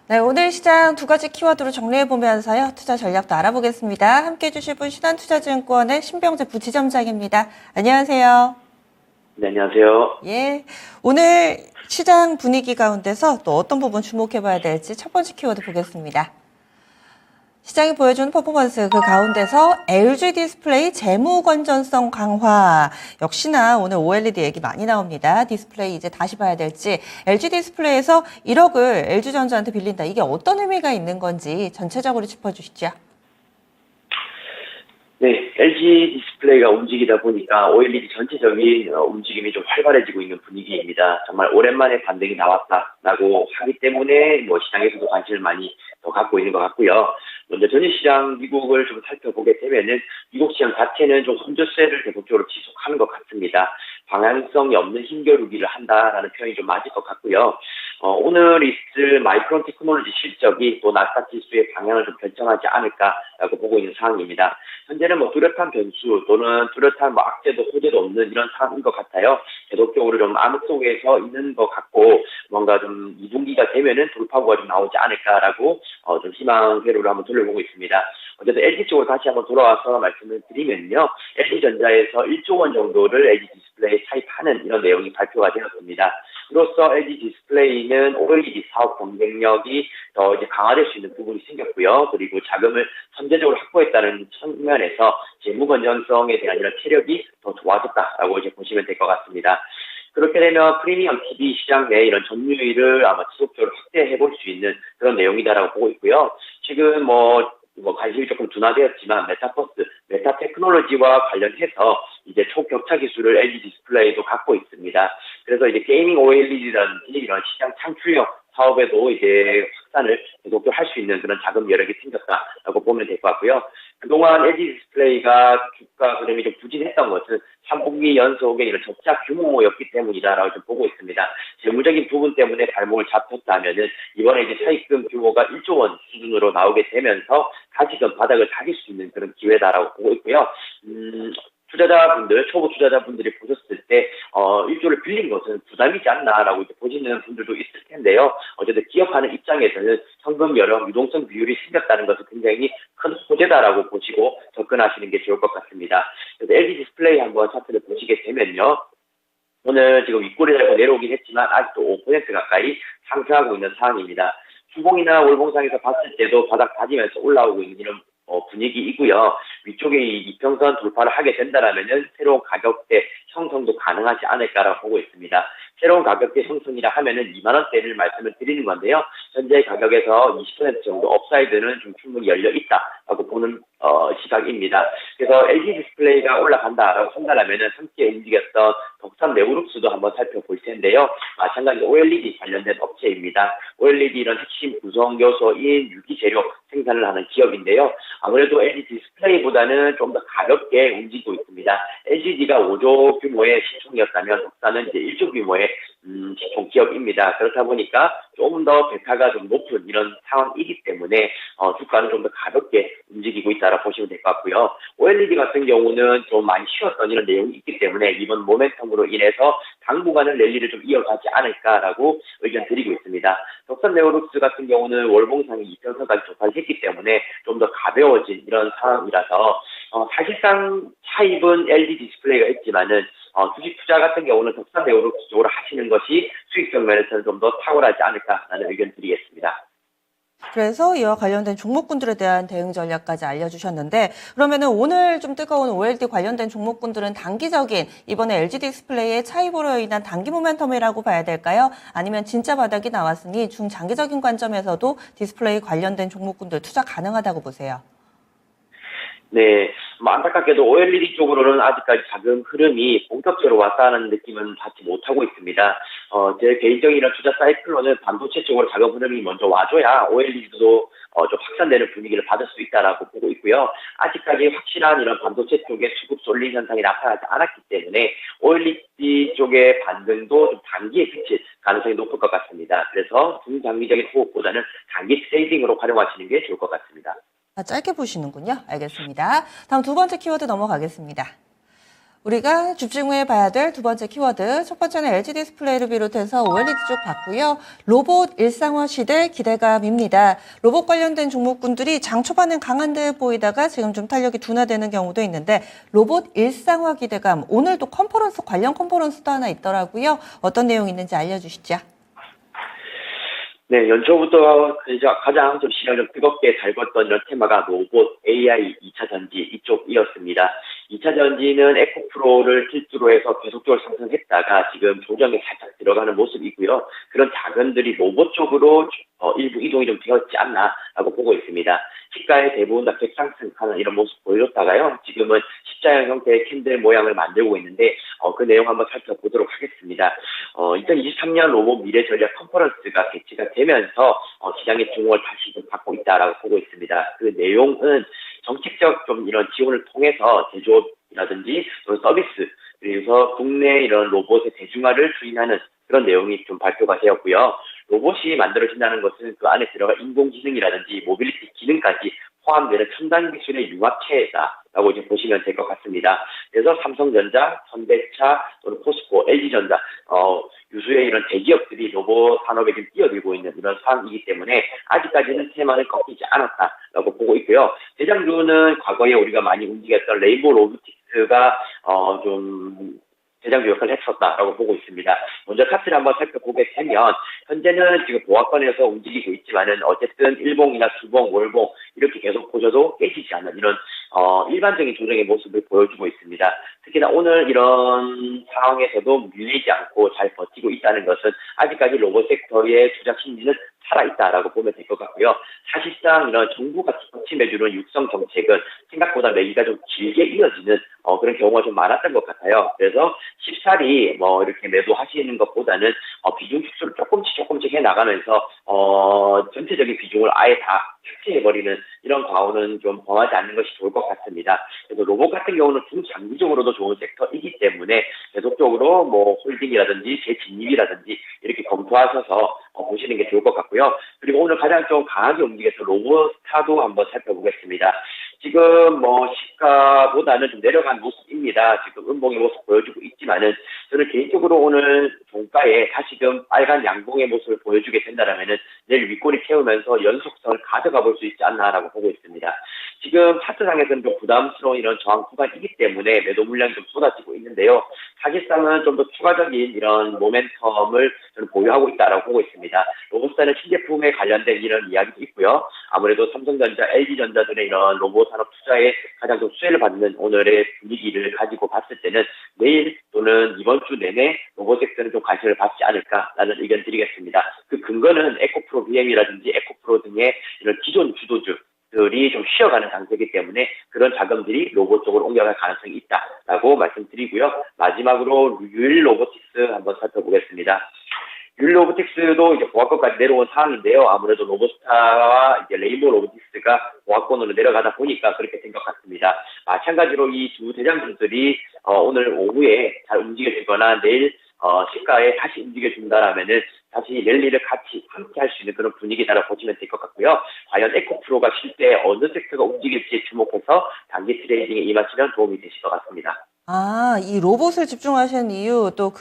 네, 오늘 시장 두 가지 키워드로 정리해보면서요. 투자 전략도 알아보겠습니다. 함께해 주실 분 신한투자증권의 신병재 부지점장입니다. 안녕하세요. 네, 안녕하세요. 예, 오늘 시장 분위기 가운데서 또 어떤 부분 주목해봐야 될지 첫 번째 키워드 보겠습니다. 시장이 보여준 퍼포먼스 그 가운데서 LG 디스플레이 재무 건전성 강화 역시나 오늘 OLED 얘기 많이 나옵니다. 디스플레이 이제 다시 봐야 될지 LG 디스플레이에서 1억을 LG전자한테 빌린다. 이게 어떤 의미가 있는 건지 전체적으로 짚어주시죠. 네, LG 디스플레이가 움직이다 보니까 OLED 전체적인 움직임이 좀 활발해지고 있는 분위기입니다. 정말 오랜만에 반등이 나왔다라고 하기 때문에 시장에서도 관심을 많이 더 갖고 있는 것 같고요. 먼저 전일시장 미국을 좀 살펴보게 되면은 미국 시장 자체는 좀 혼조세를 계속적으로 지속하는 것 같습니다. 방향성이 없는 힘겨루기를 한다라는 표현이 좀 맞을 것 같고요. 오늘 있을 마이크론 테크놀로지 실적이 또 나스닥 지수의 방향을 좀 결정하지 않을까라고 보고 있는 상황입니다. 현재는 뚜렷한 변수 또는 뚜렷한 악재도 호재도 없는 이런 상황인 것 같아요. 계속적으로 좀 암흑 속에서 있는 것 같고 뭔가 좀 2분기가 되면은 돌파구가 좀 나오지 않을까라고 좀 희망 회로를 한번 돌려보고 있습니다. 어쨌든 LG 쪽으로 다시 한번 돌아와서 말씀을 드리면요. LG전자에서 1조 원 정도를 LG 디스플레이에 차입하는 이런 내용이 발표가 되었습니다. 이로써 LG 디스플레이는 OLED 사업 경쟁력이 더 이제 강화될 수 있는 부분이 생겼고요. 그리고 자금을 선제적으로 확보했다는 측면에서 재무 건전성에 대한 이런 체력이 더 좋아졌다라고 이제 보시면 될 것 같습니다. 그렇게 되면 프리미엄 TV 시장 내 이런 점유율을 아마 지속적으로 확대해 볼 수 있는 그런 내용이다라고 보고 있고요. 지금 관심이 조금 둔화되었지만 메타버스, 메타 테크놀로지와 관련해서 이제 초격차 기술을 LG 디스플레이도 갖고 있습니다. 그래서 이제 게이밍 OLED라든지 이런 시장 창출력 사업에도 이제 확산을 계속 할 수 있는 그런 자금 여력이 생겼다라고 보면 될 것 같고요. 그동안 LG 디스플레이가 주가 흐름이 좀 부진했던 것은 3분기 연속의 이런 적자 규모였기 때문이다라고 좀 보고 있습니다. 재무적인 부분 때문에 발목을 잡혔다면은 이번에 이제 차입금 규모가 1조 원 수준으로 나오게 되면서 다시금 바닥을 다질 수 있는 그런 기회다라고 보고 있고요. 초보 투자자분들이 보셨을 때, 1조를 빌린 것은 부담이지 않나라고 이제 보시는 분들도 있을 텐데요. 어쨌든 기업하는 입장에서는 현금 여력, 유동성 비율이 생겼다는 것은 굉장히 큰 호재다라고 보시고 접근하시는 게 좋을 것 같습니다. 그래서 LG 디스플레이 한번 차트를 보시게 되면요. 오늘 지금 윗골이 달고 내려오긴 했지만 아직도 5% 가까이 상승하고 있는 상황입니다. 주봉이나 월봉상에서 봤을 때도 바닥 다지면서 올라오고 있는 이런 분위기이고요. 위쪽에 이 이평선 돌파를 하게 된다라면은 새로운 가격대 형성도 가능하지 않을까라고 보고 있습니다. 새로운 가격대 형성이라 하면은 2만 원대를 말씀을 드리는 건데요. 현재 가격에서 20% 정도 업사이드는 좀 충분히 열려 있다라고 보는 시각입니다. 그래서 LG 디스플레이가 올라간다라고 한다라면은 함께 움직였던 덕산 네오룩스도 한번 살펴볼 텐데요. 마찬가지로 OLED 관련된 업체입니다. OLED 이런 핵심 구성 요소인 유기재료 생산을 하는 기업인데요. 아무래도 LG 디스플레이보다는 좀 더 가볍게 움직이고 있습니다. LGD가 5조 규모의 시총이었다면 덕산은 이제 1조 규모의 시총 기업입니다. 그렇다 보니까 조금 더 베타가 좀 높은 이런 상황이기 때문에 주가는 좀 더 가볍게 움직이고 있다라 보시면 될 것 같고요. OLED 같은 경우는 좀 많이 쉬었던 이런 내용이 있기 때문에 이번 모멘텀으로 인해서 당분간은 랠리를 좀 이어가지 않을까라고 의견 드리고 있습니다. 덕산 네오룩스 같은 경우는 월봉상이 이평선까지 도달했기 때문에 좀 더 가벼워진 이런 상황이라서 사실상 차입은 LG 디스플레이가 있지만은 주식 투자 같은 경우는 덕산 네오룩스 쪽으로 하시는 것이 수익성 면에서는 좀 더 탁월하지 않을까라는 의견 드리겠습니다. 그래서 이와 관련된 종목군들에 대한 대응 전략까지 알려주셨는데 그러면은 오늘 좀 뜨거운 OLED 관련된 종목군들은 단기적인 이번에 LG 디스플레이의 차입으로 인한 단기 모멘텀이라고 봐야 될까요? 아니면 진짜 바닥이 나왔으니 중장기적인 관점에서도 디스플레이 관련된 종목군들 투자 가능하다고 보세요? 네, 안타깝게도 OLED 쪽으로는 아직까지 자금 흐름이 본격적으로 왔다는 느낌은 받지 못하고 있습니다. 제 개인적인 이런 투자 사이클로는 반도체 쪽으로 자금 흐름이 먼저 와줘야 OLED도 좀 확산되는 분위기를 받을 수 있다라고 보고 있고요. 아직까지 확실한 이런 반도체 쪽의 수급 쏠림 현상이 나타나지 않았기 때문에 OLED 쪽의 반등도 좀 단기에 그칠 가능성이 높을 것 같습니다. 그래서 중장기적인 호흡보다는 단기 트레이딩으로 활용하시는 게 좋을 것 같습니다. 짧게 보시는군요. 알겠습니다. 다음 두 번째 키워드 넘어가겠습니다. 우리가 집중해 봐야 될 두 번째 키워드, 첫 번째는 LG 디스플레이를 비롯해서 OLED 쪽 봤고요. 로봇 일상화 시대 기대감입니다. 로봇 관련된 종목군들이 장 초반엔 강한 듯 보이다가 지금 좀 탄력이 둔화되는 경우도 있는데 로봇 일상화 기대감, 오늘 또 컨퍼런스 관련 컨퍼런스도 하나 있더라고요. 어떤 내용이 있는지 알려주시죠. 네, 연초부터 이제 가장 좀 시장을 좀 뜨겁게 달궜던 이런 테마가 로봇, AI, 2차 전지 이쪽이었습니다. 2차 전지는 에코프로를 필두로 해서 계속적으로 상승했다가 지금 조정에 살짝 들어가는 모습이고요. 그런 자금들이 로봇 쪽으로 일부 이동이 좀 되었지 않나라고 보고 있습니다. 시가의 대부분 다 객상승하는 이런 모습 보여줬다가요. 지금은 십자형 형태의 캔들 모양을 만들고 있는데 그 내용 한번 살펴보도록 하겠습니다. 2023년 로봇 미래 전략 컨퍼런스가 개최가 되면서 시장의 주목을 다시 좀 받고 있다라고 보고 있습니다. 그 내용은 정책적 좀 이런 지원을 통해서 제조업이라든지 또는 서비스 그래서 국내 이런 로봇의 대중화를 추진하는 그런 내용이 좀 발표가 되었고요. 로봇이 만들어진다는 것은 그 안에 들어갈 인공지능이라든지 모빌리티 기능까지 포함되는 첨단 기술의 융합체다라고 이제 보시면 될 것 같습니다. 그래서 삼성전자, 현대차 또는 포스코, LG전자 유수의 이런 대기업들이 로봇 산업에 좀 뛰어들고 있는 이런 상황이기 때문에 아직까지는 테마는 꺾이지 않았다라고 보고 있고요. 대장주는 과거에 우리가 많이 움직였던 레인보우 로보틱스가 좀 대장주 역할을 했었다라고 보고 있습니다. 먼저 차트를 한번 살펴보게 되면 현재는 지금 보합권에서 움직이고 있지만은 어쨌든 일봉이나 주봉, 월봉 이렇게 계속 보셔도 깨지지 않는 이런 일반적인 조정의 모습을 보여주고 있습니다. 특히나 오늘 이런 상황에서도 밀리지 않고 잘 버티고 있다는 것은 아직까지 로봇 섹터의 투자 심리는 살아있다라고 보면 될 것 같고요. 사실상 이런 정부가 뒷받침해주는 육성 정책은 생각보다 매기가 좀 길게 이어지는 그런 경우가 좀 많았던 것 같아요. 그래서 쉽사리 이렇게 매도하시는 것보다는 비중 축소를 조금씩 해나가면서 전체적인 비중을 아예 다 삭제해버리는 이런 과오는 좀 범하지 않는 것이 좋을 것 같습니다. 그래서 로봇 같은 경우는 중장기적으로도 좋은 섹터이기 때문에 계속적으로 홀딩이라든지 재진입이라든지 이렇게 검토하셔서 보시는 게 좋을 것 같고요. 그리고 오늘 가장 좀 강하게 움직여서 로봇스타도 한번 살펴보겠습니다. 지금 시가보다는 좀 내려간 모습입니다. 지금 음봉의 모습 보여주고 있지만은 저는 개인적으로 오늘 종가에 다시금 빨간 양봉의 모습을 보여주게 된다라면은 내일 윗꼬리 채우면서 연속성을 가져가 볼 수 있지 않나라고 보고 있습니다. 지금 차트상에서는 좀 부담스러운 이런 저항 구간이기 때문에 매도 물량이 좀 쏟아지고 있는데요. 사실상은 좀 더 추가적인 이런 모멘텀을 저는 보유하고 있다라고 보고 있습니다. 로봇사는 신제품에 관련된 이런 이야기도 있고요. 아무래도 삼성전자, LG전자들의 이런 로봇 산업 투자에 가장 좀 수혜를 받는 오늘의 분위기를 가지고 봤을 때는 내일 또는 이번 주 내내 로봇 섹터는 좀 관심을 받지 않을까라는 의견 드리겠습니다. 그 근거는 에코프로 BM이라든지 에코프로 등의 이런 기존 주도주들이 좀 쉬어가는 상태이기 때문에 그런 자금들이 로봇 쪽으로 옮겨갈 가능성이 있다라고 말씀드리고요. 마지막으로 유일 로보틱스 한번 살펴보겠습니다. 유일 로보틱스도 이제 보합권까지 내려온 상황인데요. 아무래도 로봇스타와 이제 레인보우 로보틱스가 보합권으로 내려가다 보니까 그렇게 된 것 같습니다. 마찬가지로 이 두 대장주들이 오늘 오후에 잘 움직여주거나 내일 시가에 다시 움직여준다라면은 다시 랠리를 같이 함께 할 수 있는 그런 분위기다라고 보시면 될 것 같고요. 과연 에코프로가 실제 어느 섹터가 움직일지 주목해서 단기 트레이딩에 임하시면 도움이 되실 것 같습니다. 이 로봇을 집중하시는 이유 또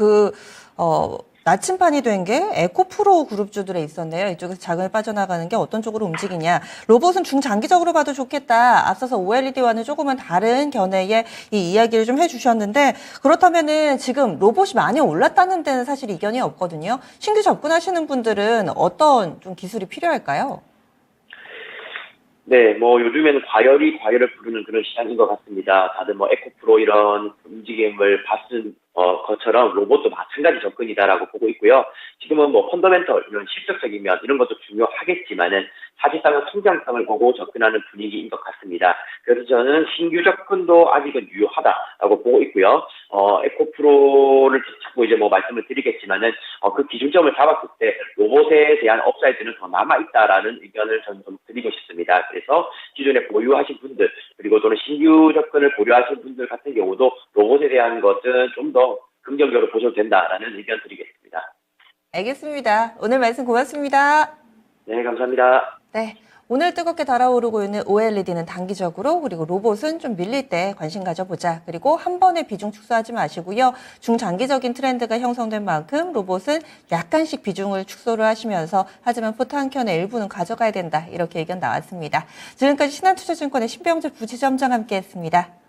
나침반이 된 게 에코프로 그룹주들에 있었네요. 이쪽에서 자금이 빠져나가는 게 어떤 쪽으로 움직이냐. 로봇은 중장기적으로 봐도 좋겠다. 앞서서 OLED와는 조금은 다른 견해의 이 이야기를 좀 해주셨는데 그렇다면은 지금 로봇이 많이 올랐다는 데는 사실 이견이 없거든요. 신규 접근하시는 분들은 어떤 좀 기술이 필요할까요? 네, 요즘에는 과열을 부르는 그런 시장인 것 같습니다. 다들 에코프로 이런 움직임을 봤은 것처럼 로봇도 마찬가지 접근이다라고 보고 있고요. 지금은 펀더멘털, 이런 실적적인 면, 이런 것도 중요하겠지만은 사실상은 성장성을 보고 접근하는 분위기인 것 같습니다. 그래서 저는 신규 접근도 아직은 유효하다라고 보고 있고요. 에코프로를 자꾸 이제 말씀을 드리겠지만은, 그 기준점을 잡았을 때 로봇에 대한 업사이드는 더 남아있다라는 의견을 저는 좀 드리고 싶습니다. 그래서 기존에 보유하신 분들, 그리고 또는 신규 접근을 고려하신 분들 같은 경우도 로봇에 대한 것은 좀 더 긍정적으로 보셔도 된다라는 의견 드리겠습니다. 알겠습니다. 오늘 말씀 고맙습니다. 네, 감사합니다. 네. 오늘 뜨겁게 달아오르고 있는 OLED는 단기적으로, 그리고 로봇은 좀 밀릴 때 관심 가져보자. 그리고 한 번에 비중 축소하지 마시고요. 중장기적인 트렌드가 형성된 만큼 로봇은 약간씩 비중을 축소를 하시면서, 하지만 포트 한 켠의 일부는 가져가야 된다. 이렇게 의견 나왔습니다. 지금까지 신한투자증권의 신병재 부지점장 함께했습니다.